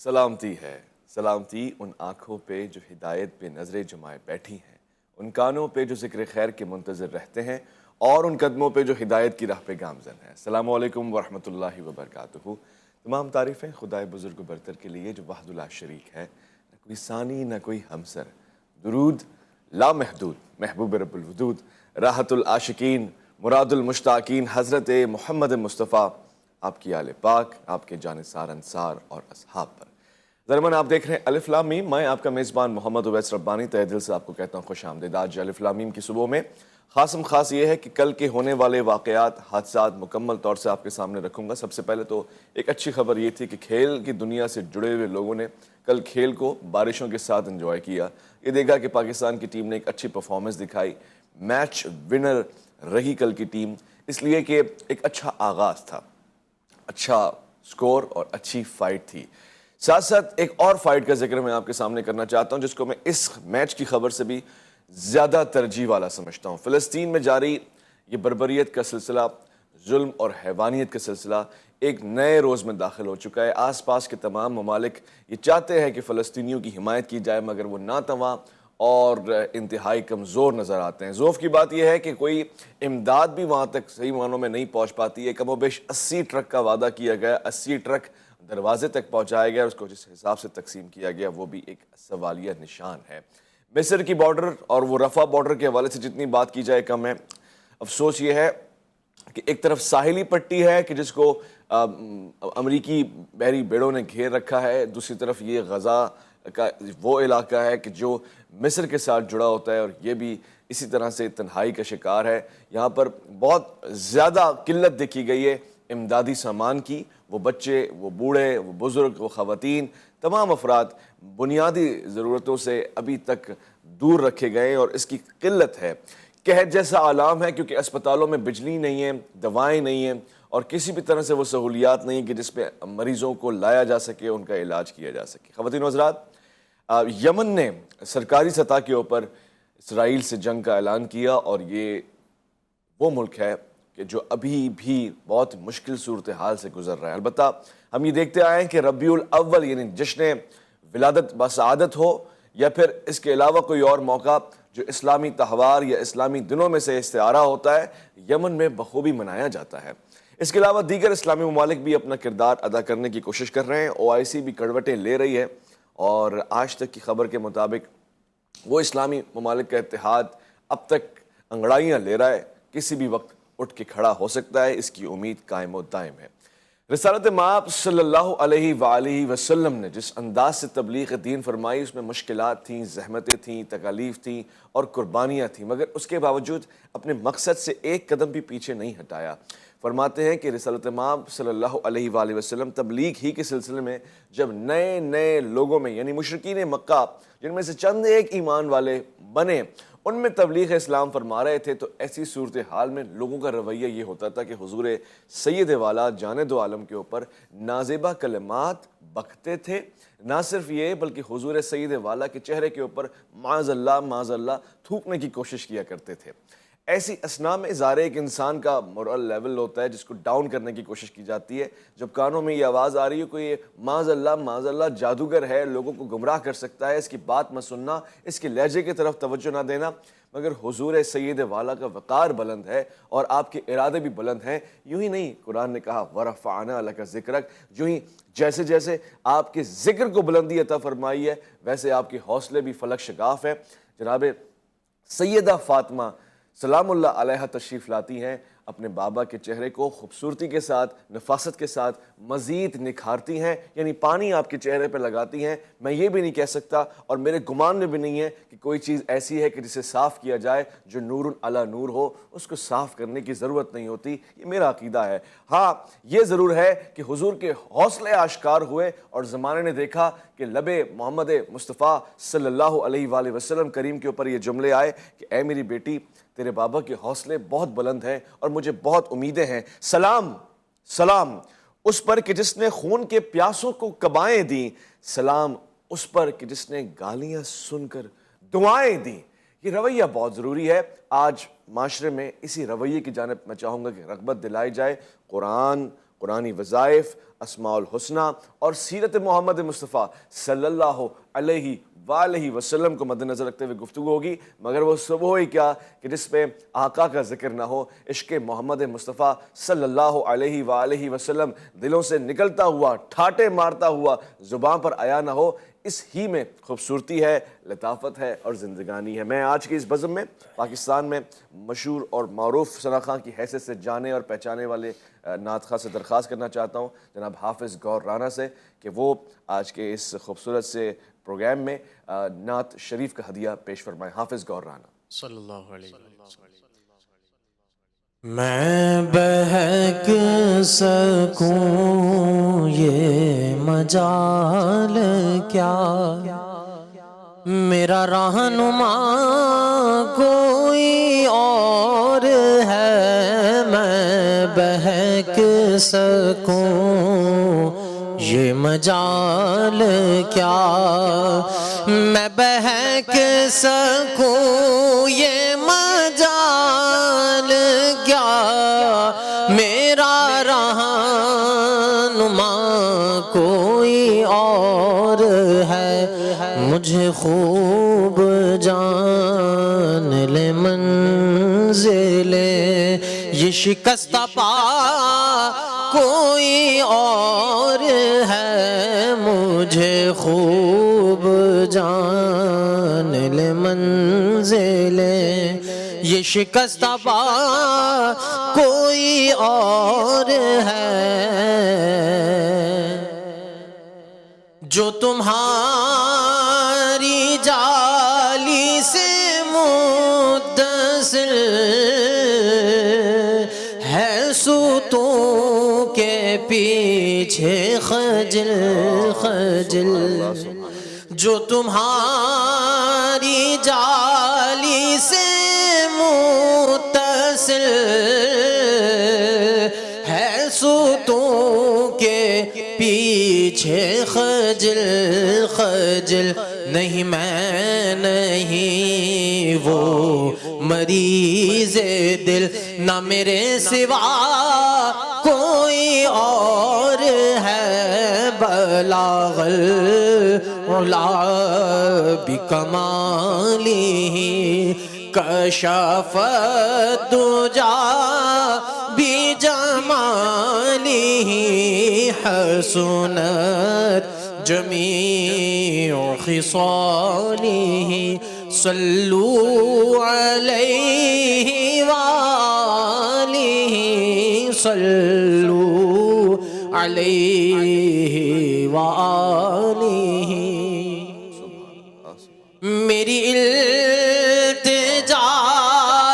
سلامتی ہے، سلامتی ان آنکھوں پہ جو ہدایت پہ نظریں جمائے بیٹھی ہیں، ان کانوں پہ جو ذکر خیر کے منتظر رہتے ہیں اور ان قدموں پہ جو ہدایت کی راہ پہ گامزن ہیں۔ السلام علیکم ورحمۃ اللہ وبرکاتہ۔ تمام تعریفیں خدائے بزرگ و برتر کے لیے جو وحدہ لا شریک ہے، نہ کوئی ثانی نہ کوئی ہمسر۔ درود لامحدود محبوب رب الودود، راحت العاشقین مراد المشتاقین حضرت محمد مصطفیٰ، آپ کی آل پاک، آپ کے جانثار انصار اور اصحاب پر۔ ذرمن آپ دیکھ رہے ہیں الف لام میم، میں آپ کا میزبان محمد اویس ربانی تہہ دل سے آپ کو کہتا ہوں خوش آمدید۔ آج الف لام میم کی صبح میں خاص یہ ہے کہ کل کے ہونے والے واقعات، حادثات مکمل طور سے آپ کے سامنے رکھوں گا۔ سب سے پہلے تو ایک اچھی خبر یہ تھی کہ کھیل کی دنیا سے جڑے ہوئے لوگوں نے کل کھیل کو بارشوں کے ساتھ انجوائے کیا۔ یہ دیکھا کہ پاکستان کی ٹیم نے ایک اچھی پرفارمنس دکھائی، میچ ونر رہی کل کی ٹیم، اس لیے کہ ایک اچھا آغاز تھا، اچھا سکور اور اچھی فائٹ تھی۔ ساتھ ساتھ ایک اور فائٹ کا ذکر میں آپ کے سامنے کرنا چاہتا ہوں، جس کو میں اس میچ کی خبر سے بھی زیادہ ترجیح والا سمجھتا ہوں۔ فلسطین میں جاری یہ بربریت کا سلسلہ، ظلم اور حیوانیت کا سلسلہ ایک نئے روز میں داخل ہو چکا ہے۔ آس پاس کے تمام ممالک یہ چاہتے ہیں کہ فلسطینیوں کی حمایت کی جائے، مگر وہ ناتواں اور انتہائی کمزور نظر آتے ہیں۔ ذوف کی بات یہ ہے کہ کوئی امداد بھی وہاں تک صحیح معنوں میں نہیں پہنچ پاتی ہے۔ کم و بیش 80 ٹرک کا وعدہ کیا گیا، 80 ٹرک دروازے تک پہنچایا گیا، اس کو جس حساب سے تقسیم کیا گیا وہ بھی ایک سوالیہ نشان ہے۔ مصر کی بارڈر اور وہ رفح بارڈر کے حوالے سے جتنی بات کی جائے کم ہے۔ افسوس یہ ہے کہ ایک طرف ساحلی پٹی ہے کہ جس کو امریکی بحری بیڑوں نے گھیر رکھا ہے، دوسری طرف یہ غزہ کا وہ علاقہ ہے کہ جو مصر کے ساتھ جڑا ہوتا ہے اور یہ بھی اسی طرح سے تنہائی کا شکار ہے۔ یہاں پر بہت زیادہ قلت دیکھی گئی ہے امدادی سامان کی۔ وہ بچے، وہ بوڑھے، وہ بزرگ، وہ خواتین، تمام افراد بنیادی ضرورتوں سے ابھی تک دور رکھے گئے اور اس کی قلت ہے۔ قحط جیسا عالم ہے کیونکہ اسپتالوں میں بجلی نہیں ہے، دوائیں نہیں ہیں اور کسی بھی طرح سے وہ سہولیات نہیں ہیں کہ جس پہ مریضوں کو لایا جا سکے، ان کا علاج کیا جا سکے۔ خواتین و حضرات، یمن نے سرکاری سطح کے اوپر اسرائیل سے جنگ کا اعلان کیا اور یہ وہ ملک ہے کہ جو ابھی بھی بہت مشکل صورتحال سے گزر رہا ہے۔ البتہ ہم یہ دیکھتے آئے ہیں کہ ربیع الاول یعنی جشن ولادت بسعادت ہو یا پھر اس کے علاوہ کوئی اور موقع جو اسلامی تہوار یا اسلامی دنوں میں سے استعارہ ہوتا ہے، یمن میں بخوبی منایا جاتا ہے۔ اس کے علاوہ دیگر اسلامی ممالک بھی اپنا کردار ادا کرنے کی کوشش کر رہے ہیں۔ OIC بھی کڑوٹیں لے رہی ہے اور آج تک کی خبر کے مطابق وہ اسلامی ممالک کا اتحاد اب تک انگڑائیاں لے رہا ہے، کسی بھی وقت اٹھ کے کھڑا ہو سکتا ہے، اس کی امید قائم و دائم ہے۔ رسالت مآب صلی اللہ علیہ وآلہ وسلم نے جس انداز سے تبلیغ دین فرمائی، اس میں مشکلات تھیں، زحمتیں تھیں، تکالیف تھیں اور قربانیاں تھیں، مگر اس کے باوجود اپنے مقصد سے ایک قدم بھی پیچھے نہیں ہٹایا۔ فرماتے ہیں کہ رسالت مآب صلی اللہ علیہ وآلہ وسلم تبلیغ ہی کے سلسلے میں جب نئے لوگوں میں یعنی مشرکین مکہ جن میں سے چند ایک ایمان والے بنے، ان میں تبلیغ اسلام فرما رہے تھے، تو ایسی صورتحال میں لوگوں کا رویہ یہ ہوتا تھا کہ حضور سید والا جان دو عالم کے اوپر نازیبہ کلمات بکتے تھے۔ نہ صرف یہ بلکہ حضور سید والا کے چہرے کے اوپر معاذ اللہ تھوکنے کی کوشش کیا کرتے تھے۔ ایسی اسنا میں ظاہر ایک انسان کا مورل لیول ہوتا ہے جس کو ڈاؤن کرنے کی کوشش کی جاتی ہے۔ جب کانوں میں یہ آواز آ رہی ہے کوئی معاذ اللہ جادوگر ہے، لوگوں کو گمراہ کر سکتا ہے، اس کی بات نہ سننا، اس کے لہجے کی طرف توجہ نہ دینا، مگر حضور سید والا کا وقار بلند ہے اور آپ کے ارادے بھی بلند ہیں۔ یوں ہی نہیں، قرآن نے کہا وَرَفَعْنَا لَكَ ذِكْرَكَ، جو ہی جیسے آپ کے ذکر کو بلندی عطا فرمائی ہے ویسے آپ کے حوصلے بھی فلک شگاف ہیں۔ جناب سیدہ فاطمہ سلام اللہ علیہ تشریف لاتی ہیں، اپنے بابا کے چہرے کو خوبصورتی کے ساتھ، نفاست کے ساتھ مزید نکھارتی ہیں، یعنی پانی آپ کے چہرے پہ لگاتی ہیں۔ میں یہ بھی نہیں کہہ سکتا اور میرے گمان میں بھی نہیں ہے کہ کوئی چیز ایسی ہے کہ جسے صاف کیا جائے جو نور علی نور ہو، اس کو صاف کرنے کی ضرورت نہیں ہوتی، یہ میرا عقیدہ ہے۔ ہاں یہ ضرور ہے کہ حضور کے حوصلے آشکار ہوئے اور زمانے نے دیکھا کہ لب محمد مصطفیٰ صلی اللہ علیہ وآلہ وسلم کریم کے اوپر یہ جملے آئے کہ اے میری بیٹی، تیرے بابا کے حوصلے بہت بلند ہیں اور مجھے بہت امیدیں ہیں۔ سلام اس پر کہ جس نے خون کے پیاسوں کو کبائیں دیں، سلام اس پر کہ جس نے گالیاں سن کر دعائیں دیں۔ یہ رویہ بہت ضروری ہے۔ آج معاشرے میں اسی رویے کی جانب میں چاہوں گا کہ رغبت دلائی جائے۔ قرآنی وظائف، اسماء الحسنہ اور سیرت محمد مصطفیٰ صلی اللہ علیہ وآلہ وسلم کو مد نظر رکھتے ہوئے گفتگو ہوگی، مگر وہ صبح ہی کیا کہ جس پہ آقا کا ذکر نہ ہو، عشق محمد مصطفیٰ صلی اللہ علیہ وآلہ وسلم دلوں سے نکلتا ہوا، ٹھاٹے مارتا ہوا زبان پر آیا نہ ہو، اس ہی میں خوبصورتی ہے، لطافت ہے اور زندگانی ہے۔ میں آج کی اس بزم میں پاکستان میں مشہور اور معروف ثنا خواں کی حیثیت سے جانے اور پہچانے والے نعت خواں سے درخواست کرنا چاہتا ہوں جناب حافظ گور رانا سے کہ وہ آج کے اس خوبصورت سے پروگرام میں نعت شریف کا ہدیہ پیش فرمائیں۔ حافظ گور رانا صلی اللہ علیہ وسلم۔ میں بہک سکوں یہ مجال کیا، میرا رہنما کوئی اور ہے، میں بہک سکوں یہ مجال کیا، میں بہک سکوں یہ مجال کیا، میرا رہنما کوئی اور ہے، مجھے خوب جان لے منزل یہ شکستہ پا کوئی اور ہے، مجھے خوب جان لے منزل یہ شکستہ پا کوئی اور ہے، جو تمہاری جالی سے متصل ہے، ستون کے پیچھے خجل خجل، جو تمہاری جالی سے متصل ہے، ستون کے پیچھے خجل خجل، نہیں میں نہیں وہ مریض دل، نہ میرے سوا کوئی اور ہے، بلاغ العلا بکمالہ کشف الدجا بجمالہ، حسنت جمیع خصالہ، صلوا علیہ وآلہ، صلوا علیہ وآلہ۔ میری التجا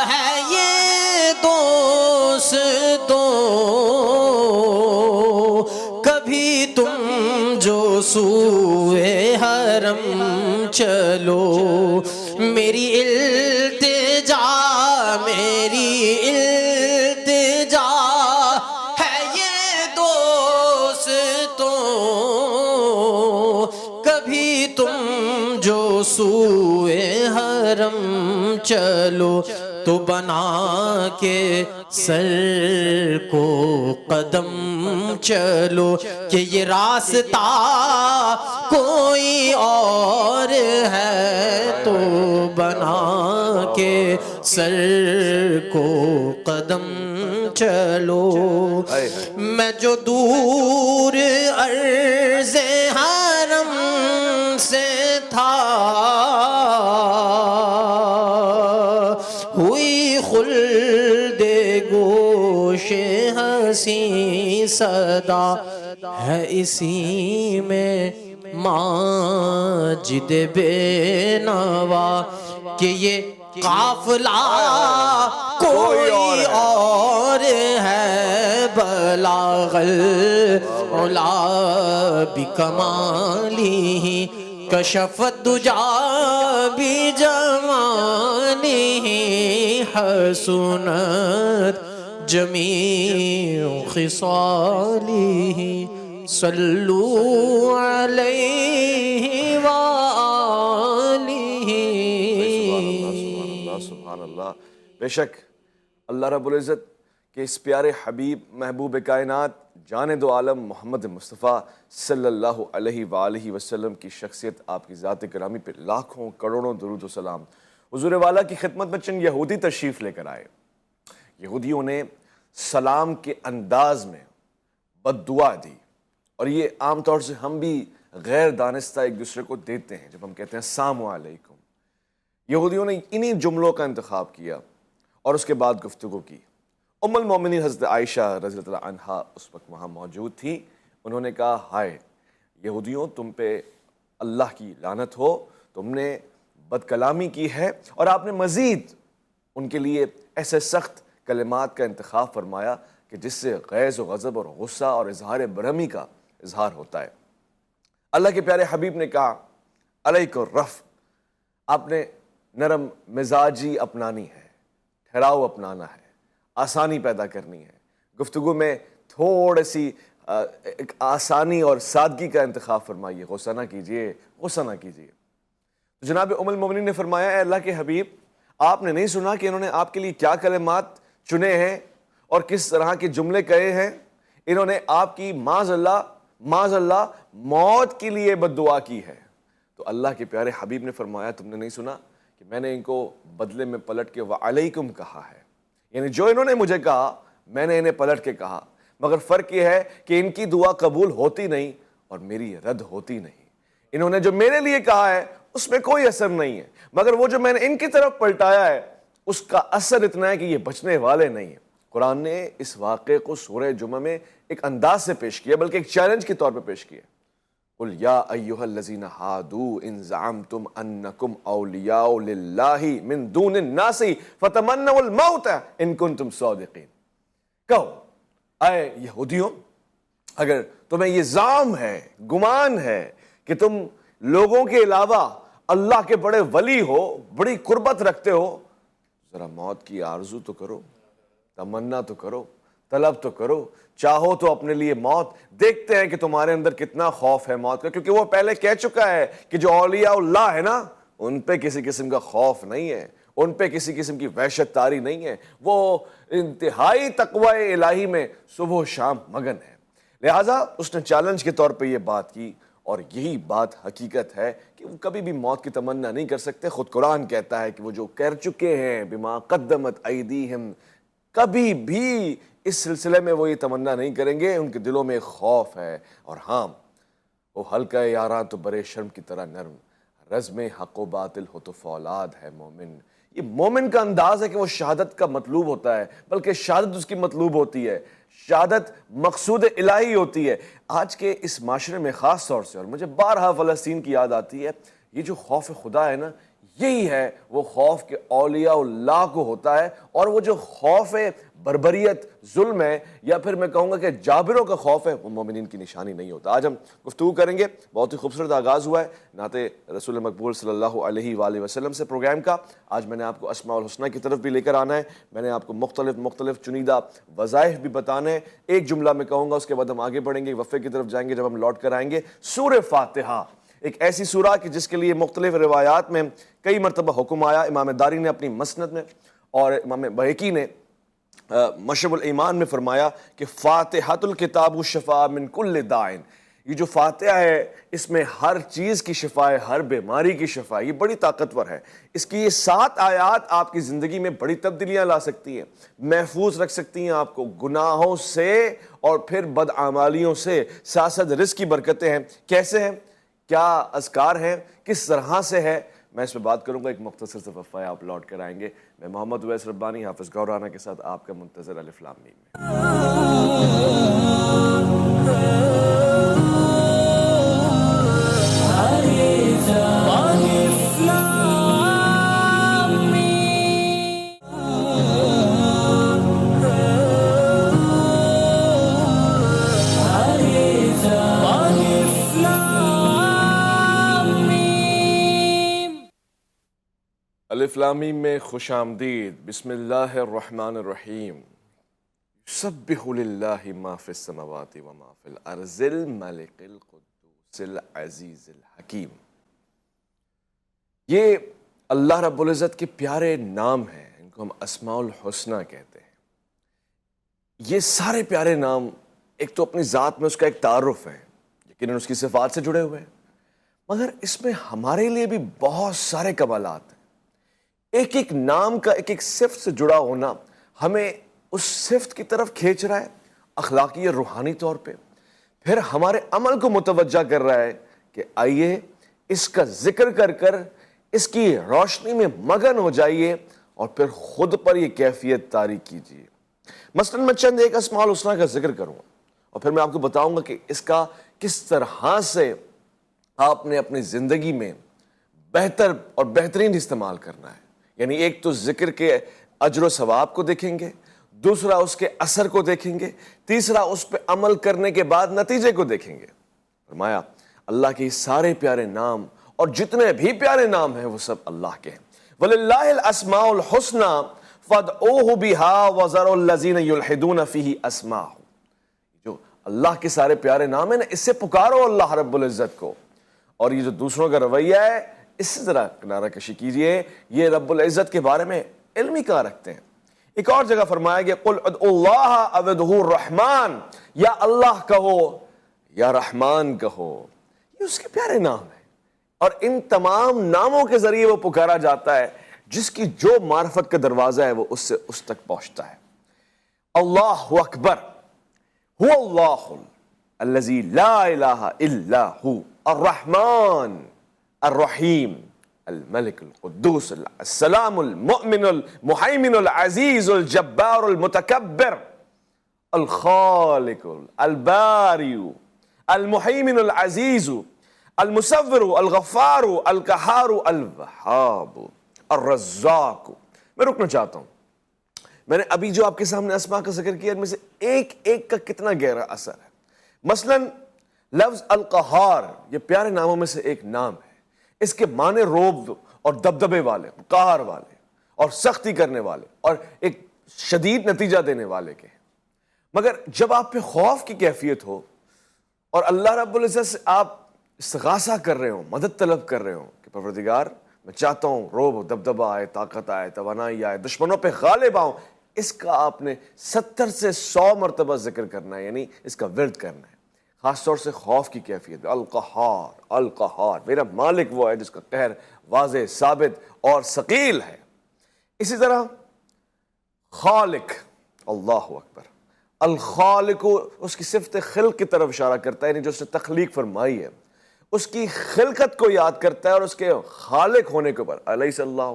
ہے یہ دوستو، کبھی تم جو سوئے حرم چلو، میری التجا میری التجا ہے یہ دوستو، کبھی تم جو سوئے حرم چلو، تو بنا کے سر کو قدم چلو، کہ یہ راستہ کوئی اور ہے، تو بنا کے سر کو قدم چلو، میں جو دور عرض حرم سے تھا، ہوئی خلد گوش ہنسی صدا، ہے اسی میں ماجد بے نوا، کہ یہ قافلہ کوئی اور ہے، بلاغ العلا بکمالہ کشف الدجا بجمالہ، حسنت جمیع خصالہ، صلوا علیہ وآلہ۔ سبحان اللہ۔ بے شک اللہ رب العزت کے اس پیارے حبیب محبوب کائنات جان دو عالم محمد مصطفیٰ صلی اللہ علیہ وآلہ وسلم کی شخصیت، آپ کی ذات گرامی پہ لاکھوں کروڑوں درود و سلام۔ حضور والا کی خدمت میں چند یہودی تشریف لے کر آئے۔ یہودیوں نے سلام کے انداز میں بد دعا دی، اور یہ عام طور سے ہم بھی غیر دانستہ ایک دوسرے کو دیتے ہیں جب ہم کہتے ہیں السلام علیکم۔ یہودیوں نے انہی جملوں کا انتخاب کیا اور اس کے بعد گفتگو کی۔ ام المومنین حضرت عائشہ رضی اللہ عنہا اس وقت وہاں موجود تھی۔ انہوں نے کہا ہائے یہودیوں، تم پہ اللہ کی لعنت ہو، تم نے بد کلامی کی ہے، اور آپ نے مزید ان کے لیے ایسے سخت کلمات کا انتخاب فرمایا کہ جس سے غیظ و غضب اور غصہ اور اظہار برہمی کا اظہار ہوتا ہے۔ اللہ کے پیارے حبیب نے کہا علیک الرفق، آپ نے نرم مزاجی اپنانی ہے، ٹھہراؤ اپنانا ہے، آسانی پیدا کرنی ہے، گفتگو میں تھوڑی سی ایک آسانی اور سادگی کا انتخاب فرمائیے، غصہ نہ کیجیے، غصہ نہ کیجیے۔ تو جناب ام المومنین نے فرمایا اے اللہ کے حبیب، آپ نے نہیں سنا کہ انہوں نے آپ کے لیے کیا کلمات چنے ہیں اور کس طرح کے جملے کہے ہیں؟ انہوں نے آپ کی معاذ اللہ موت کے لیے بد دعا کی ہے۔ تو اللہ کے پیارے حبیب نے فرمایا تم نے نہیں سنا کہ میں نے ان کو بدلے میں پلٹ کے وعلیکم کہا ہے، یعنی جو انہوں نے مجھے کہا میں نے انہیں پلٹ کے کہا، مگر فرق یہ ہے کہ ان کی دعا قبول ہوتی نہیں اور میری رد ہوتی نہیں۔ انہوں نے جو میرے لیے کہا ہے اس میں کوئی اثر نہیں ہے، مگر وہ جو میں نے ان کی طرف پلٹایا ہے اس کا اثر اتنا ہے کہ یہ بچنے والے نہیں ہیں۔ قرآن نے اس واقعے کو سورہ جمعہ میں ایک انداز سے پیش کیا، بلکہ ایک چیلنج کے طور پہ پیش کیا۔ قُلْ يَا أَيُّهَا الَّذِينَ هَادُوا إِن زَعَمْتُمْ أَنَّكُمْ أَوْلِيَاءُ لِلَّهِ مِن دُونِ النَّاسِ فَتَمَنَّوُا الْمَوْتَ إِن كُنتُمْ صَادِقِينَ۔ کہو اے یہودیوں، اگر تمہیں یہ زعم ہے، گمان ہے کہ تم لوگوں کے علاوہ اللہ کے بڑے ولی ہو، بڑی قربت رکھتے ہو، ذرا موت کی آرزو تو کرو، تمنا تو کرو، طلب تو کرو، چاہو تو اپنے لیے موت۔ دیکھتے ہیں کہ تمہارے اندر کتنا خوف ہے موت کا، کیونکہ وہ پہلے کہہ چکا ہے کہ جو اولیاء اللہ ہے نا ان پہ کسی قسم کا خوف نہیں ہے، ان پہ کسی قسم کی وحشت طاری نہیں ہے، وہ انتہائی تقوی الہی میں صبح و شام مگن ہے۔ لہٰذا اس نے چیلنج کے طور پہ یہ بات کی، اور یہی بات حقیقت ہے کہ وہ کبھی بھی موت کی تمنا نہیں کر سکتے۔ خود قرآن کہتا ہے کہ وہ جو کر چکے ہیں بما قدمت ایدیہم، کبھی بھی اس سلسلے میں وہ یہ تمنا نہیں کریں گے، ان کے دلوں میں خوف ہے۔ اور ہاں، وہ ہلکا یاراں تو برے شرم کی طرح نرم، رزم حق و باطل ہو تو فولاد ہے مومن۔ یہ مومن کا انداز ہے کہ وہ شہادت کا مطلوب ہوتا ہے، بلکہ شہادت اس کی مطلوب ہوتی ہے، شہادت مقصود الہی ہوتی ہے۔ آج کے اس معاشرے میں خاص طور سے، اور مجھے بارہا فلسطین کی یاد آتی ہے، یہ جو خوف خدا ہے نا، یہی ہے وہ خوف کہ اولیاء اللہ کو ہوتا ہے، اور وہ جو خوف بربریت، ظلم ہے، یا پھر میں کہوں گا کہ جابروں کا خوف ہے، وہ مومنین کی نشانی نہیں ہوتا۔ آج ہم گفتگو کریں گے، بہت ہی خوبصورت آغاز ہوا ہے نعت رسول مقبول صلی اللہ علیہ وآلہ وسلم سے پروگرام کا۔ آج میں نے آپ کو اسماء الحسنہ کی طرف بھی لے کر آنا ہے، میں نے آپ کو مختلف چنیدہ وظائف بھی بتانے ہیں۔ ایک جملہ میں کہوں گا، اس کے بعد ہم آگے بڑھیں گے، وقفے کی طرف جائیں گے، جب ہم لوٹ کر آئیں گے۔ سورہ فاتحہ ایک ایسی سورہ کہ جس کے لیے مختلف روایات میں کئی مرتبہ حکم آیا۔ امام داری نے اپنی مسند میں اور امام بہقی نے مشرب الایمان میں فرمایا کہ فاتحۃ الکتاب الشفاء من کل داء، یہ جو فاتحہ ہے اس میں ہر چیز کی شفا ہے، ہر بیماری کی شفا ہے، یہ بڑی طاقتور ہے۔ اس کی یہ 7 آیات آپ کی زندگی میں بڑی تبدیلیاں لا سکتی ہیں، محفوظ رکھ سکتی ہیں آپ کو گناہوں سے اور پھر بدعمالیوں سے، ساتھ ساتھ رزق کی برکتیں ہیں۔ کیسے ہیں، کیا اذکار ہیں، کس طرح سے ہے، میں اس پہ بات کروں گا۔ ایک مختصر سے وقفہ ہے، آپ لوٹ کر آئیں گے۔ میں محمد اویس ربانی حافظ گور رانا کے ساتھ آپ کا منتظر الف لام میم الف لام میم میں خوش آمدید۔ بسم اللہ الرحمن الرحیم۔ یسبح للہ ما فی السماوات وما فی الارض الملک القدوس العزیز الحکیم۔ یہ اللہ رب العزت کے پیارے نام ہیں، ان کو ہم اسماء الحسنہ کہتے ہیں۔ یہ سارے پیارے نام ایک تو اپنی ذات میں اس کا ایک تعارف ہے، یقیناً اس کی صفات سے جڑے ہوئے ہیں، مگر اس میں ہمارے لیے بھی بہت سارے کمالات ہیں۔ ایک ایک نام کا ایک ایک صفت سے جڑا ہونا ہمیں اس صفت کی طرف کھینچ رہا ہے اخلاقی اور روحانی طور پہ، پھر ہمارے عمل کو متوجہ کر رہا ہے کہ آئیے اس کا ذکر کر کر اس کی روشنی میں مگن ہو جائیے اور پھر خود پر یہ کیفیت طاری کیجیے۔ مثلاً میں چند ایک اسماء الحسنیٰ کا ذکر کروں گا اور پھر میں آپ کو بتاؤں گا کہ اس کا کس طرح سے آپ نے اپنی زندگی میں بہتر اور بہترین استعمال کرنا ہے۔ یعنی ایک تو ذکر کے اجر و ثواب کو دیکھیں گے، دوسرا اس کے اثر کو دیکھیں گے، تیسرا اس پہ عمل کرنے کے بعد نتیجے کو دیکھیں گے۔ فرمایا اللہ کے سارے پیارے نام اور جتنے بھی پیارے نام ہیں وہ سب اللہ کے ہیں۔ وَلِلَّهِ الْأَسْمَاءُ الْحُسْنَى فَادْعُوهُ بِهَا وَذَرُوا الَّذِينَ يُلْحِدُونَ فِيهِ أَسْمَاءَهُ، جو اللہ کے سارے پیارے نام ہیں نا، اس سے پکارو اللہ رب العزت کو، اور یہ جو دوسروں کا رویہ ہے اس سے ذرا کنارہ کشی کیجئے، یہ رب العزت کے بارے میں علم ہی کہاں رکھتے ہیں۔ ایک اور جگہ فرمایا گیا قُلْ اُدْعُوا اللَّهَ أَوِ ادْعُوا الرَّحْمَٰنَ، یا اللہ کہو یا رحمان کہو، یہ اس کے پیارے نام ہیں، اور ان تمام ناموں کے ذریعے وہ پکارا جاتا ہے جس کی جو معرفت کا دروازہ ہے وہ اس سے اس تک پہنچتا ہے۔ اللہ اکبر، هو اللہ الذی لا الہ الا هو الرحمن الرحیم الملک القدوس السلام المؤمن المحیمن العزیز الجبار المتکبر الخالق الباری المحیمن العزیز المصور الغفار القہار الوہاب الرزاق۔ میں رکنا چاہتا ہوں، میں نے ابھی جو آپ کے سامنے اسماء کا ذکر کیا ان میں سے ایک ایک کا کتنا گہرا اثر ہے۔ مثلاً لفظ القہار یہ پیارے ناموں میں سے ایک نام ہے، اس کے معنی روب اور دبدبے والے، قہر والے اور سختی کرنے والے اور ایک شدید نتیجہ دینے والے کے ہیں۔ مگر جب آپ پہ خوف کی کیفیت ہو اور اللہ رب العزت سے آپ استغاثہ کر رہے ہوں، مدد طلب کر رہے ہوں کہ پروردگار میں چاہتا ہوں روب و دبدبہ آئے، طاقت آئے، توانائی آئے، دشمنوں پہ غالب آؤں، اس کا آپ نے 70 سے 100 مرتبہ ذکر کرنا ہے، یعنی اس کا ورد کرنا ہے، خاص طور سے خوف کی کیفیت میں۔ القہار، القہار، میرا مالک وہ ہے جس کا قہر واضح، ثابت اور ثقیل ہے۔ اسی طرح خالق، اللہ اکبر، الخالق اس کی صفت خلق کی طرف اشارہ کرتا ہے، یعنی جو اس نے تخلیق فرمائی ہے، اس کی خلقت کو یاد کرتا ہے اور اس کے خالق ہونے کے اوپر الیس اللہ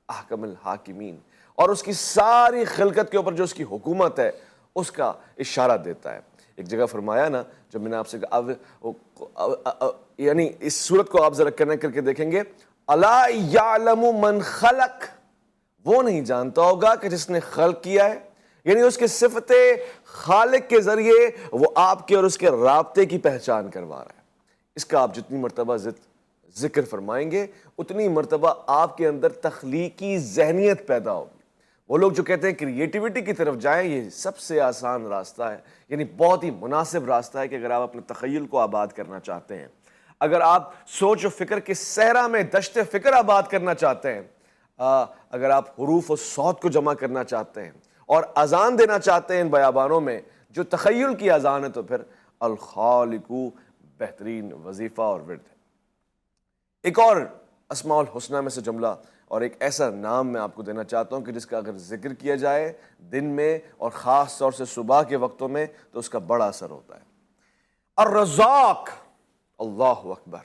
احکم الحاکمین، اور اس کی ساری خلقت کے اوپر جو اس کی حکومت ہے اس کا اشارہ دیتا ہے۔ ایک جگہ فرمایا نا، جب میں نے آپ سے کہا یعنی اس صورت کو آپ ذرا کنیکٹ کر کے دیکھیں گے، الا یعلم من خلق، وہ نہیں جانتا ہوگا کہ جس نے خلق کیا ہے، یعنی اس کے صفت خالق کے ذریعے وہ آپ کے اور اس کے رابطے کی پہچان کروا رہا ہے۔ اس کا آپ جتنی مرتبہ ذکر فرمائیں گے اتنی مرتبہ آپ کے اندر تخلیقی ذہنیت پیدا ہوگی۔ وہ لوگ جو کہتے ہیں کریٹیوٹی کی طرف جائیں، یہ سب سے آسان راستہ ہے، یعنی بہت ہی مناسب راستہ ہے کہ اگر آپ اپنے تخیل کو آباد کرنا چاہتے ہیں، اگر آپ سوچ و فکر کے صحرا میں دشت فکر آباد کرنا چاہتے ہیں، اگر آپ حروف و صوت کو جمع کرنا چاہتے ہیں اور اذان دینا چاہتے ہیں ان بیابانوں میں جو تخیل کی اذان ہے، تو پھر الخالق بہترین وظیفہ اور ورد ہے۔ ایک اور اسماء الحسنہ میں سے جملہ اور ایک ایسا نام میں آپ کو دینا چاہتا ہوں کہ جس کا اگر ذکر کیا جائے دن میں اور خاص طور سے صبح کے وقتوں میں تو اس کا بڑا اثر ہوتا ہے، الرزاق، اللہ اکبر،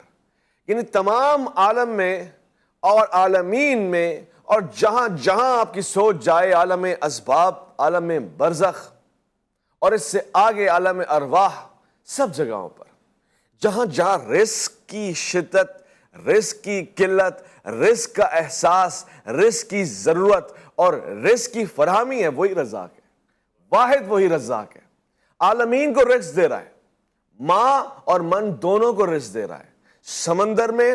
یعنی تمام عالم میں اور عالمین میں اور جہاں جہاں آپ کی سوچ جائے، عالم اسباب، عالم برزخ اور اس سے آگے عالم ارواح، سب جگہوں پر جہاں جہاں رزق کی شدت، رزق کی قلت، رزق کا احساس، رزق کی ضرورت اور رزق کی فراہمی ہے، وہی رزاق ہے، واحد وہی رزاق ہے۔ عالمین کو رزق دے رہا ہے، ماں اور من دونوں کو رزق دے رہا ہے، سمندر میں،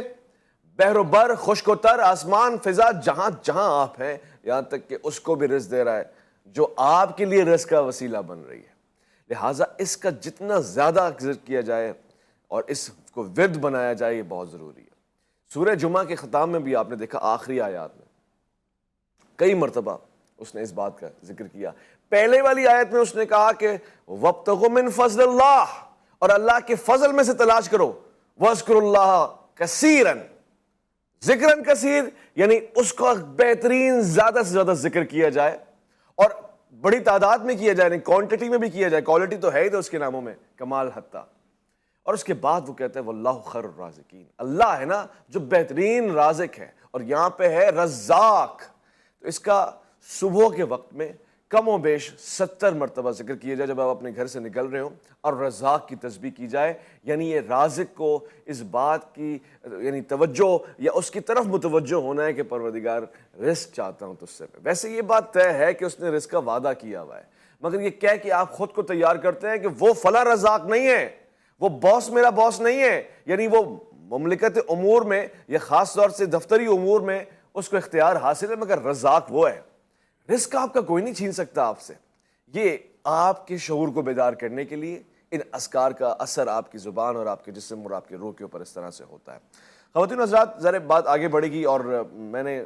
بحر و بر، خشک و تر، آسمان، فضا، جہاں جہاں آپ ہیں، یہاں تک کہ اس کو بھی رزق دے رہا ہے جو آپ کے لیے رزق کا وسیلہ بن رہی ہے۔ لہٰذا اس کا جتنا زیادہ ذکر کیا جائے اور اس کو ورد بنایا جائے یہ بہت ضروری ہے۔ سورہ جمعہ کے ختام میں بھی آپ نے دیکھا آخری آیات میں کئی مرتبہ اس نے اس بات کا ذکر کیا، پہلے والی آیت میں اس نے کہا کہ وَابْتَغُوا مِن فَضْلِ اللَّهِ، اور اللہ کے فضل میں سے تلاش کرو، وَاذْكُرُوا اللَّهَ كَثِيرًا، ذکراً کثیر، یعنی اس کا بہترین زیادہ سے زیادہ ذکر کیا جائے اور بڑی تعداد میں کیا جائے، یعنی کوانٹٹی میں بھی کیا جائے، کوالٹی تو ہے ہی تو اس کے ناموں میں کمال حتی۔ اور اس کے بعد وہ کہتے ہیں وَاللَّهُ خَيْرُ الرَّازِقِينَ، اللہ ہے نا جو بہترین رازق ہے، اور یہاں پہ ہے رزاق، تو اس کا صبح کے وقت میں کم و بیش 70 مرتبہ ذکر کیا جائے جب آپ اپنے گھر سے نکل رہے ہوں، اور رزاق کی تسبیح کی جائے، یعنی یہ رازق کو اس بات کی یعنی توجہ یا اس کی طرف متوجہ ہونا ہے کہ پروردگار رزق چاہتا ہوں تجھ سے۔ ویسے یہ بات طے ہے کہ اس نے رزق کا وعدہ کیا ہوا ہے، مگر یہ کہہ کہ آپ خود کو تیار کرتے ہیں کہ وہ فلاں رزاق نہیں ہے، وہ باس میرا باس نہیں ہے، یعنی وہ مملکت امور میں یا خاص طور سے دفتری امور میں اس کو اختیار حاصل ہے، مگر رزاق وہ ہے۔ رزق آپ کا کوئی نہیں چھین سکتا آپ سے۔ یہ آپ کے شعور کو بیدار کرنے کے لیے ان اذکار کا اثر آپ کی زبان اور آپ کے جسم اور آپ کے روح کے اوپر اس طرح سے ہوتا ہے۔ خواتین و حضرات، ذرا بات آگے بڑھے گی، اور میں نے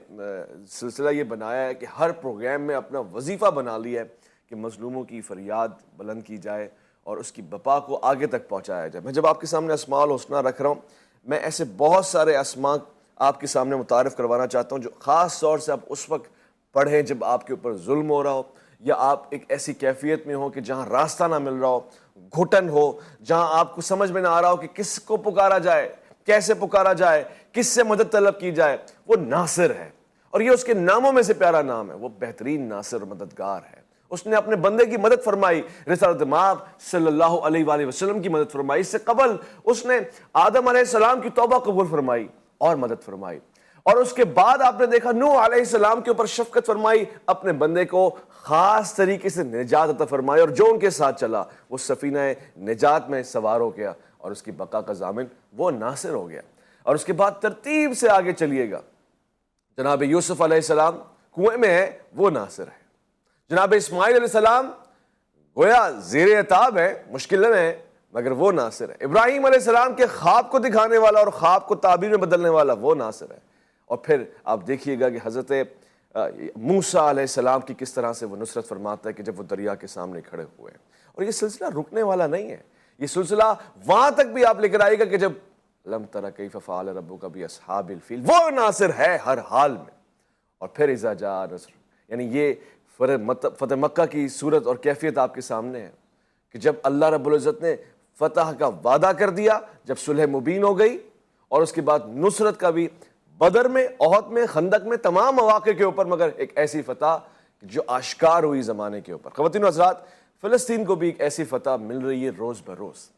سلسلہ یہ بنایا ہے کہ ہر پروگرام میں اپنا وظیفہ بنا لیا ہے کہ مظلوموں کی فریاد بلند کی جائے اور اس کی بپا کو آگے تک پہنچایا جائے۔ میں جب آپ کے سامنے اسماء الحسنیٰ رکھ رہا ہوں، میں ایسے بہت سارے اسماء آپ کے سامنے متعارف کروانا چاہتا ہوں جو خاص طور سے آپ اس وقت پڑھیں جب آپ کے اوپر ظلم ہو رہا ہو، یا آپ ایک ایسی کیفیت میں ہو کہ جہاں راستہ نہ مل رہا ہو، گھٹن ہو، جہاں آپ کو سمجھ میں نہ آ رہا ہو کہ کس کو پکارا جائے، کیسے پکارا جائے، کس سے مدد طلب کی جائے۔ وہ ناصر ہے، اور یہ اس کے ناموں میں سے پیارا نام ہے، وہ بہترین ناصر اور مددگار ہے۔ اس نے اپنے بندے کی مدد فرمائی، رسالت مآب صلی اللہ علیہ وآلہ وسلم کی مدد فرمائی، اس سے قبل اس نے آدم علیہ السلام کی توبہ قبول فرمائی اور مدد فرمائی، اور اس کے بعد آپ نے دیکھا نوح علیہ السلام کے اوپر شفقت فرمائی، اپنے بندے کو خاص طریقے سے نجات عطا فرمائی، اور جو ان کے ساتھ چلا وہ سفینہ نجات میں سوار ہو گیا اور اس کی بقا کا ضامن وہ ناصر ہو گیا۔ اور اس کے بعد ترتیب سے آگے چلیے گا، جناب یوسف علیہ السلام کنویں میں ہے، وہ ناصر ہے۔ جناب اسماعیل علیہ السلام گویا زیر عتاب ہے، مشکل میں ہے، مگر وہ ناصر ہے۔ ابراہیم علیہ السلام کے خواب کو دکھانے والا اور خواب کو تعبیر میں بدلنے والا وہ ناصر ہے۔ اور پھر آپ دیکھیے گا کہ حضرت موسیٰ علیہ السلام کی کس طرح سے وہ نصرت فرماتا ہے کہ جب وہ دریا کے سامنے کھڑے ہوئے ہیں۔ اور یہ سلسلہ رکنے والا نہیں ہے، یہ سلسلہ وہاں تک بھی آپ لے کر آئے گا کہ جب لم تر کیف فعل ربک باصحاب الفیل، وہ ناصر ہے ہر حال میں۔ اور پھر اذا جاء نصر، یعنی یہ فتح مکہ کی صورت اور کیفیت آپ کے سامنے ہے کہ جب اللہ رب العزت نے فتح کا وعدہ کر دیا، جب صلح مبین ہو گئی، اور اس کے بعد نصرت کا بھی بدر میں، احد میں، خندق میں، تمام مواقع کے اوپر، مگر ایک ایسی فتح جو آشکار ہوئی زمانے کے اوپر۔ خواتین و حضرات، فلسطین کو بھی ایک ایسی فتح مل رہی ہے روز بروز،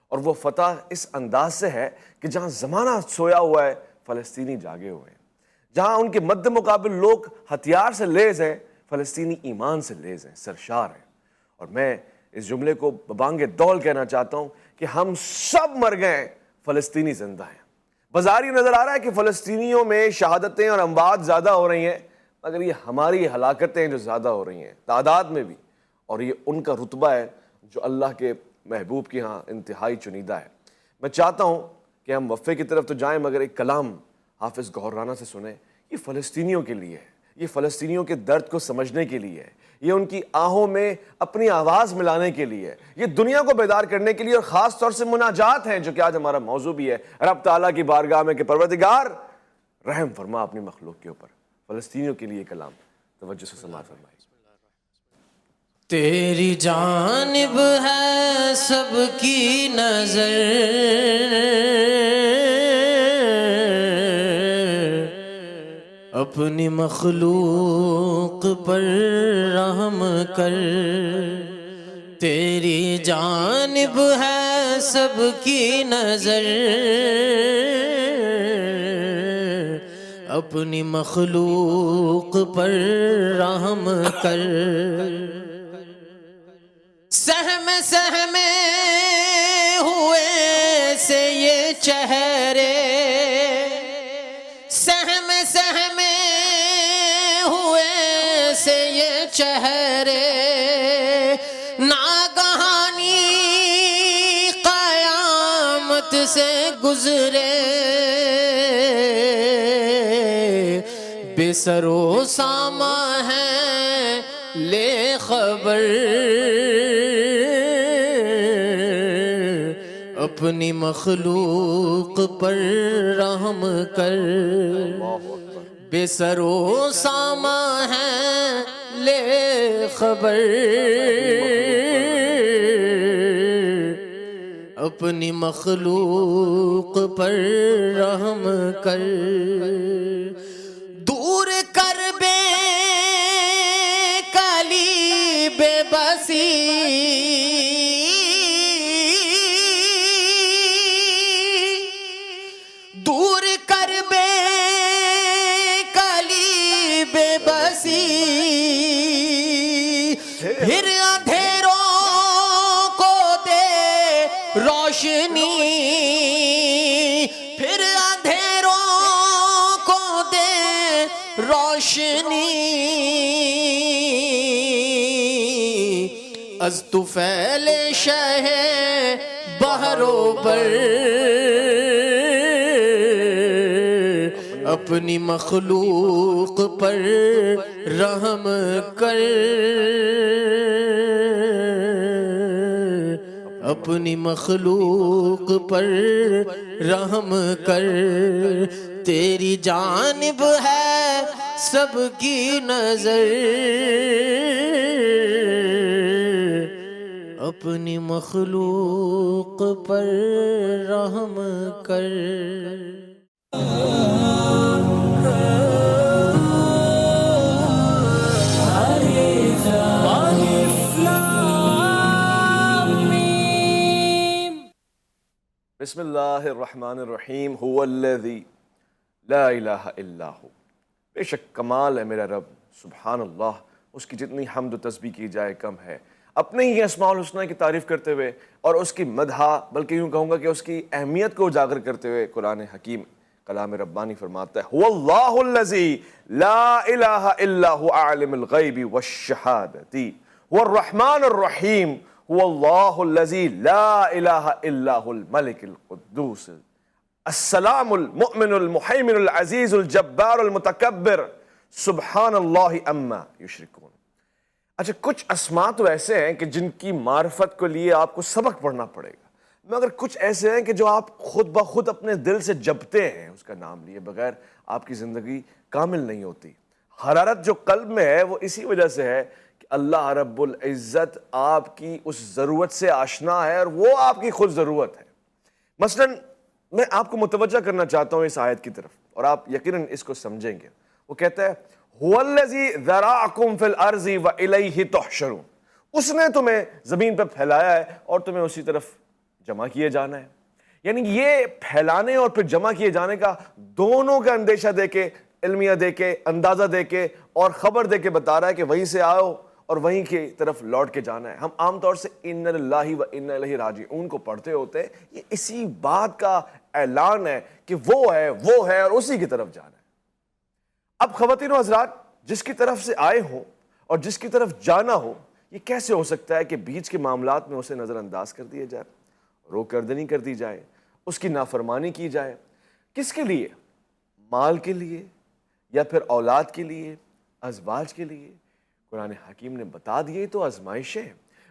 اور وہ فتح اس انداز سے ہے کہ جہاں زمانہ سویا ہوا ہے فلسطینی جاگے ہوئے ہیں، جہاں ان کے مد مقابل لوگ ہتھیار سے لیز ہیں، فلسطینی ایمان سے لیز ہیں، سرشار ہیں۔ اور میں اس جملے کو ببانگ دول کہنا چاہتا ہوں کہ ہم سب مر گئے، فلسطینی زندہ ہیں۔ بظاہر یہ نظر آ رہا ہے کہ فلسطینیوں میں شہادتیں اور اموات زیادہ ہو رہی ہیں، مگر یہ ہماری ہلاکتیں جو زیادہ ہو رہی ہیں تعداد میں بھی، اور یہ ان کا رتبہ ہے جو اللہ کے محبوب کی ہاں انتہائی چنیدہ ہے۔ میں چاہتا ہوں کہ ہم وقفے کی طرف تو جائیں، مگر ایک کلام حافظ گوہر رانا سے سنیں۔ یہ فلسطینیوں کے لیے ہے، یہ فلسطینیوں کے درد کو سمجھنے کے لیے ہے، یہ ان کی آہوں میں اپنی آواز ملانے کے لیے ہے، یہ دنیا کو بیدار کرنے کے لیے، اور خاص طور سے مناجات ہیں جو کہ آج ہمارا موضوع بھی ہے، رب تعالیٰ کی بارگاہ میں کہ پروردگار رحم فرما اپنی مخلوق کے اوپر۔ فلسطینیوں کے لیے کلام، توجہ سے سماعت فرمائیے۔ تیری جانب ہے سب کی نظر، اپنی مخلوق پر رحم کر۔ تیری جانب ہے سب کی نظر، اپنی مخلوق پر رحم کر۔ سہم سہم ہوئے سے یہ چہرے، سہم سہم ہوئے سے یہ چہرے، ناگہانی قیامت سے گزرے، بے سر و ساماں ہے لے خبر اپنی مخلوق پر رحم کر بے سر و ساما ہے لے خبر اپنی مخلوق پر رحم کر دور کر بے کالی بے بسی دور کر بے کالی بے بسی پھر اندھیروں کو دے روشنی پھر اندھیروں کو دے روشنی از طفیل شہ بحر و بر اپنی مخلوق پر رحم کر اپنی مخلوق پر رحم کر تیری جانب ہے سب کی نظر اپنی مخلوق پر رحم کر بسم اللہ الرحمن الرحیم هو الذی لا الہ الا ہو، بے شک کمال ہے میرا رب، سبحان اللہ، اس کی جتنی حمد و تسبیح کی جائے کم ہے، اپنے ہی اسماء الحسنہ کی تعریف کرتے ہوئے اور اس کی مدح، بلکہ یوں کہوں گا کہ اس کی اہمیت کو اجاگر کرتے ہوئے قرآن حکیم کلام ربانی فرماتا ہے هو اللہ الذی لا الہ الا هو عالم الغیب والشہادۃ هو الرحمن الرحیم هو اللہ الذی لا الہ الا هو الملک القدوس السلام المؤمن المحیمن العزیز الجبار المتکبر سبحان اللہ اما یشرکون۔ اچھا، کچھ اسماء تو ایسے ہیں کہ جن کی معرفت کے لیے آپ کو سبق پڑھنا پڑے گا، مگر کچھ ایسے ہیں کہ جو آپ خود بخود اپنے دل سے جپتے ہیں، اس کا نام لیے بغیر آپ کی زندگی کامل نہیں ہوتی۔ حرارت جو قلب میں ہے وہ اسی وجہ سے ہے کہ اللہ رب العزت آپ کی اس ضرورت سے آشنا ہے اور وہ آپ کی خود ضرورت ہے۔ مثلا میں آپ کو متوجہ کرنا چاہتا ہوں اس آیت کی طرف، اور آپ یقیناً اس کو سمجھیں گے۔ وہ کہتا ہے هو الذی ذرأکم فی الارض والیہ تحشرون، اس نے تمہیں زمین پہ پھیلایا ہے اور تمہیں اسی طرف جمع کیے جانا ہے۔ یعنی یہ پھیلانے اور پھر جمع کیے جانے کا دونوں کا اندیشہ دے کے، علمیہ دے کے، اندازہ دے کے اور خبر دے کے بتا رہا ہے کہ وہیں سے آؤ اور وہیں کی طرف لوٹ کے جانا ہے۔ ہم عام طور سے ان للہ و انا الیہ راجعون کو پڑھتے ہوتے ہیں، یہ اسی بات کا اعلان ہے کہ وہ ہے اور اسی کی طرف جانا ہے۔ اب خواتین و حضرات، جس کی طرف سے آئے ہوں اور جس کی طرف جانا ہو، یہ کیسے ہو سکتا ہے کہ بیچ کے معاملات میں اسے نظر انداز کر دیا جائے، روکردنی کر دی جائے، اس کی نافرمانی کی جائے؟ کس کے لیے؟ مال کے لیے یا پھر اولاد کے لیے، ازواج کے لیے؟ قرآن حکیم نے بتا دیے تو آزمائشیں،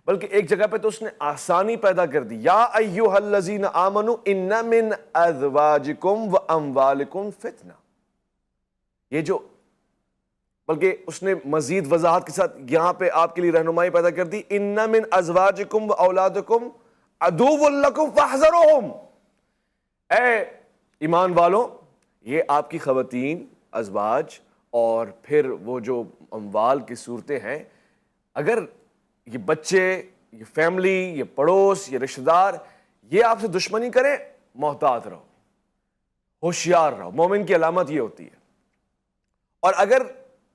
بلکہ ایک جگہ پہ تو اس نے آسانی پیدا کر دی، یا ایھا الذین آمنوا ان من ازواجکم و اموالکم فتنہ۔ یہ جو بلکہ اس نے مزید وضاحت کے ساتھ یہاں پہ آپ کے لیے رہنمائی پیدا کر دی، ان من ازواجکم و اولادکم عدو لکم فاحذروہم۔ اے ایمان والوں، یہ آپ کی خواتین، ازواج اور پھر وہ جو اموال کی صورتیں ہیں، اگر یہ بچے، یہ فیملی، یہ پڑوس، یہ رشتہ دار یہ آپ سے دشمنی کریں، محتاط رہو، ہوشیار رہو۔ مومن کی علامت یہ ہوتی ہے۔ اور اگر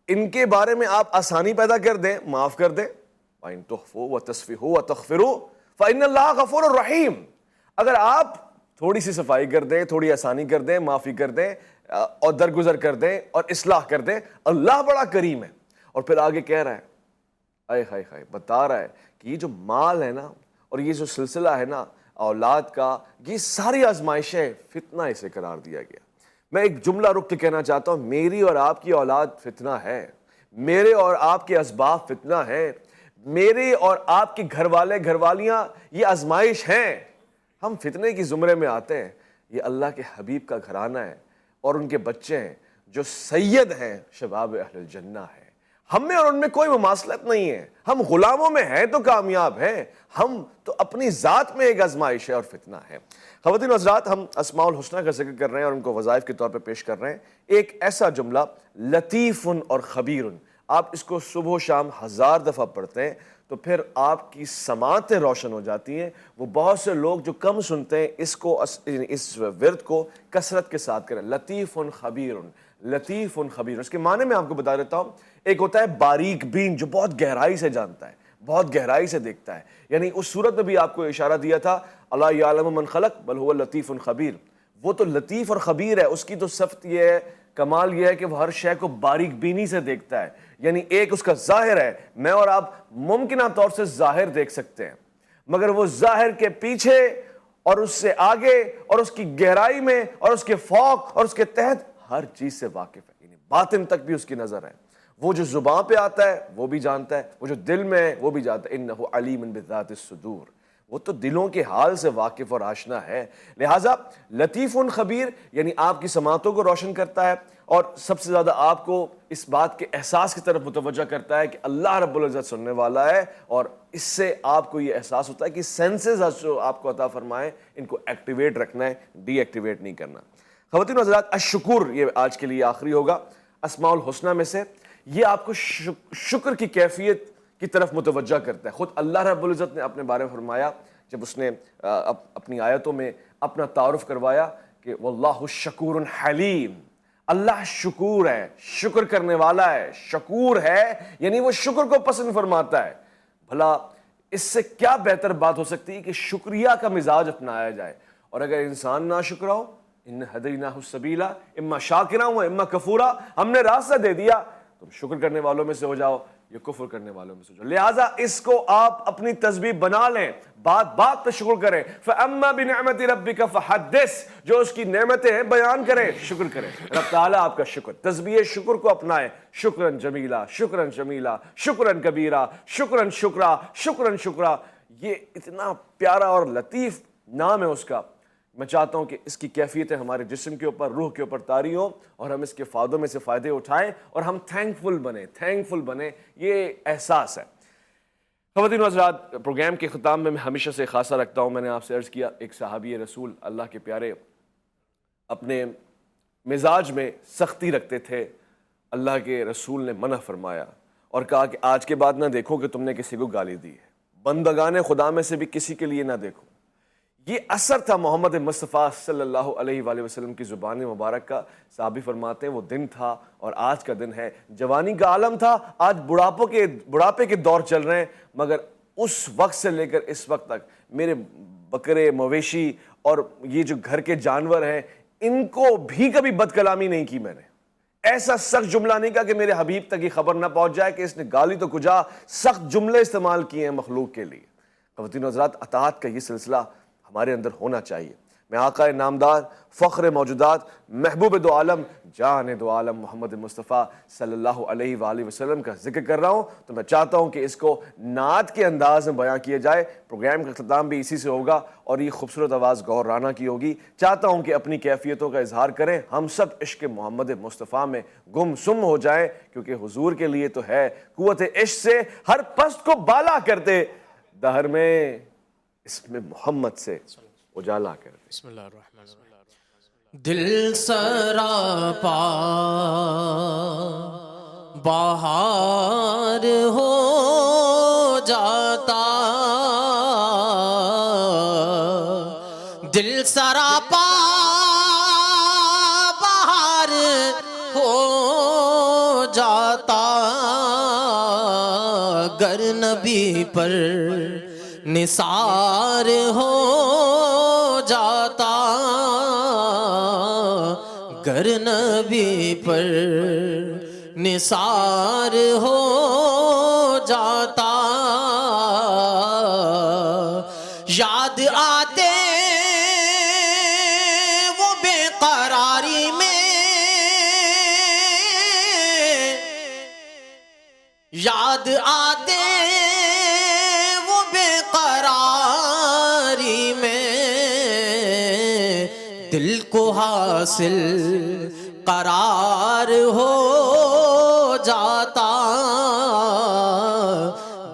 ان کے بارے میں آپ آسانی پیدا کر دیں، معاف کر دیں، وَإِن تُخْفُوا وَتَصْفِحُوا وَتَغْفِرُوا فَإِنَّ اللَّهَ غَفُورٌ رَحِيمٌ، اگر آپ تھوڑی سی صفائی کر دیں، تھوڑی آسانی کر دیں، معافی کر دیں اور درگزر کر دیں اور اصلاح کر دیں، اللہ بڑا کریم ہے۔ اور پھر آگے کہہ رہا ہے، اے ہائے ہائے، بتا رہا ہے کہ یہ جو مال ہے نا اور یہ جو سلسلہ ہے نا اولاد کا، یہ ساری آزمائشیں فتنہ اسے قرار دیا گیا۔ میں ایک جملہ رک کے کہنا چاہتا ہوں، میری اور آپ کی اولاد فتنہ ہے، میرے اور آپ کے اسباب فتنہ ہیں، میرے اور آپ کے گھر والے گھر والیاں یہ آزمائش ہیں، ہم فتنے کی زمرے میں آتے ہیں۔ یہ اللہ کے حبیب کا گھرانہ ہے اور ان کے بچے ہیں جو سید ہیں، شباب اہل الجنہ ہیں۔ ہم میں اور ان میں کوئی مماثلت نہیں ہے، ہم غلاموں میں ہیں تو کامیاب ہیں، ہم تو اپنی ذات میں ایک آزمائش ہے اور فتنہ ہے۔ خواتین و حضرات، ہم اسماء الحسنہ کا ذکر کر رہے ہیں اور ان کو وظائف کے طور پہ پیش کر رہے ہیں۔ ایک ایسا جملہ لطیف اور خبیر، آپ اس کو صبح و شام 1000 دفعہ پڑھتے ہیں تو پھر آپ کی سماعتیں روشن ہو جاتی ہیں۔ وہ بہت سے لوگ جو کم سنتے ہیں اس ورد کو کثرت کے ساتھ کریں، لطیف خبیر، لطیف خبیر۔ اس کے معنی میں آپ کو بتا دیتا ہوں۔ ایک ہوتا ہے باریک بین، جو بہت گہرائی سے جانتا ہے، بہت گہرائی سے دیکھتا ہے، یعنی اس صورت میں بھی آپ کو اشارہ دیا تھا الا یعلم من خلق بل هو لطیف خبیر۔ وہ تو لطیف اور خبیر ہے، اس کی تو صفت یہ ہے، کمال یہ ہے کہ وہ ہر شے کو باریک بینی سے دیکھتا ہے۔ یعنی ایک اس کا ظاہر ہے، میں اور آپ ممکنہ طور سے ظاہر دیکھ سکتے ہیں، مگر وہ ظاہر کے پیچھے اور اس سے آگے اور اس کی گہرائی میں اور اس کے فوق اور اس کے تحت ہر چیز سے واقف ہے، یعنی باطن تک بھی اس کی نظر ہے۔ وہ جو زبان پہ آتا ہے وہ بھی جانتا ہے، وہ جو دل میں ہے وہ بھی جانتا ہے۔ انہ علیم بذات الصدور، وہ تو دلوں کے حال سے واقف اور آشنا ہے۔ لہٰذا لطیف خبیر یعنی آپ کی سماعتوں کو روشن کرتا ہے اور سب سے زیادہ آپ کو اس بات کے احساس کی طرف متوجہ کرتا ہے کہ اللہ رب العزت سننے والا ہے، اور اس سے آپ کو یہ احساس ہوتا ہے کہ سینسز جو آپ کو عطا فرمائے ان کو ایکٹیویٹ رکھنا ہے، ڈی ایکٹیویٹ نہیں کرنا۔ خواتین و حضرات، الشکر یہ آج کے لیے آخری ہوگا اسماء الحسنہ میں سے۔ یہ آپ کو شکر کی کیفیت کی طرف متوجہ کرتا ہے۔ خود اللہ رب العزت نے اپنے بارے میں فرمایا جب اس نے اپنی آیتوں میں اپنا تعارف کروایا کہ واللہ شکور حلیم، اللہ شکور ہے، شکر کرنے والا ہے، شکور ہے، یعنی وہ شکر کو پسند فرماتا ہے۔ بھلا اس سے کیا بہتر بات ہو سکتی ہے کہ شکریہ کا مزاج اپنایا جائے۔ اور اگر انسان نہ شکرا ہو، ان ہدیناہ السبیل اما شاکرا و اما کفورا، ہم نے راستہ دے دیا، تم شکر کرنے والوں میں سے ہو جاؤ یا کفر کرنے والوں میں سے ہو جاؤ۔ لہٰذا اس کو آپ اپنی تسبیح بنا لیں، بات بات پہ شکر کریں۔ فَأَمَّا بِنِعْمَةِ رَبِّكَ فَحَدِّثْ، جو اس کی نعمتیں ہیں بیان کریں، شکر کریں۔ رب تعالیٰ آپ کا شکر، تسبیح شکر کو اپنائیں۔ شکراً جمیلا، شکراً شمیلا، شکراً کبیرہ، شکراً شکرا، شکراً شکرا۔ یہ اتنا پیارا اور لطیف نام ہے اس کا۔ میں چاہتا ہوں کہ اس کی کیفیتیں ہمارے جسم کے اوپر، روح کے اوپر طاری ہوں اور ہم اس کے فائدوں میں سے فائدے اٹھائیں اور ہم تھینکفل بنیں، یہ احساس ہے۔ خواتین و حضرات، پروگرام کے ختام میں ہمیشہ سے خاصہ رکھتا ہوں، میں نے آپ سے عرض کیا، ایک صحابی رسول اللہ کے پیارے اپنے مزاج میں سختی رکھتے تھے۔ اللہ کے رسول نے منع فرمایا اور کہا کہ آج کے بعد نہ دیکھو کہ تم نے کسی کو گالی دی ہے، بندگان خدا میں سے بھی کسی کے لیے نہ دیکھو۔ یہ اثر تھا محمد مصطفیٰ صلی اللہ علیہ وآلہ وسلم کی زبان مبارک کا۔ صحابی فرماتے ہیں وہ دن تھا اور آج کا دن ہے، جوانی کا عالم تھا، آج بڑھاپے کے دور چل رہے ہیں، مگر اس وقت سے لے کر اس وقت تک میرے بکرے، مویشی اور یہ جو گھر کے جانور ہیں، ان کو بھی کبھی بد کلامی نہیں کی میں نے۔ ایسا سخت جملہ نہیں کہا کہ میرے حبیب تک یہ خبر نہ پہنچ جائے کہ اس نے گالی تو کجا، سخت جملے استعمال کیے ہیں مخلوق کے لیے۔ خواتین و حضرات، اطاعت کا یہ سلسلہ ہمارے اندر ہونا چاہیے۔ میں آقا نامدار، فخر موجودات، محبوب دو عالم، جان دو عالم محمد مصطفیٰ صلی اللہ علیہ وآلہ وسلم کا ذکر کر رہا ہوں، تو میں چاہتا ہوں کہ اس کو نعت کے انداز میں بیان کیا جائے۔ پروگرام کا اختتام بھی اسی سے ہوگا اور یہ خوبصورت آواز گوہر رانا کی ہوگی۔ چاہتا ہوں کہ اپنی کیفیتوں کا اظہار کریں، ہم سب عشق محمد مصطفیٰ میں گم سم ہو جائیں، کیونکہ حضور کے لیے تو ہے قوت عشق سے ہر پست کو بالا کرتے، دہر میں اس میں محمد سے اجالا کر دے۔ بسم اللہ الرحمن الرحیم۔ دل سراپا بہار ہو جاتا، دل سراپا بہار ہو جاتا، گر نبی پر نثار ہو جاتا، گر نبی پر نثار ہو جاتا، یاد آتے وہ بے قراری میں، یاد آتے وہ بے قراری میں، دل کو حاصل قرار ہو جاتا،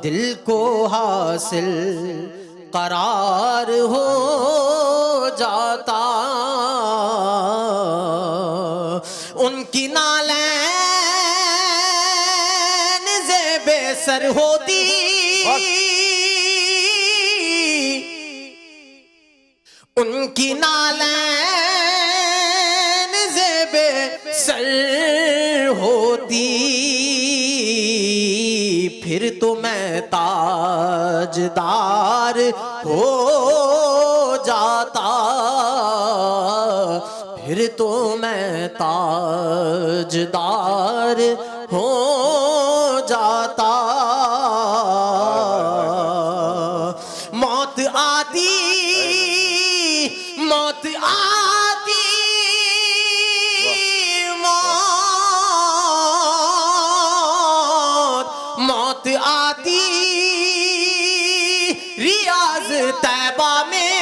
دل کو حاصل قرار ہو جاتا، ان کی نالین زیب سر ہوتی، ان کی نالین زیب سر ہوتی، پھر تو میں تاجدار ہو جاتا، پھر تو میں تاجدار ہو جاتا، موت آتی، موت آتی، موت آتی ریاض طیبہ میں،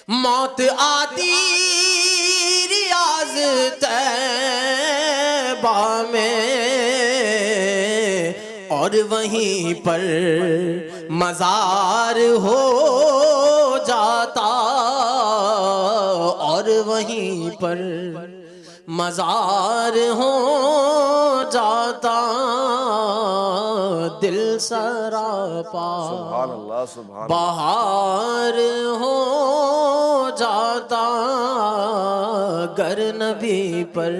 موت آتی ریاض طیبہ میں، اور وہیں پر مزار ہو جاتا، اور وہیں پر مزار ہو جاتا، دل سراپا سبحان اللہ، سبحان اللہ۔ بہار ہو جاتا، گر نبی پر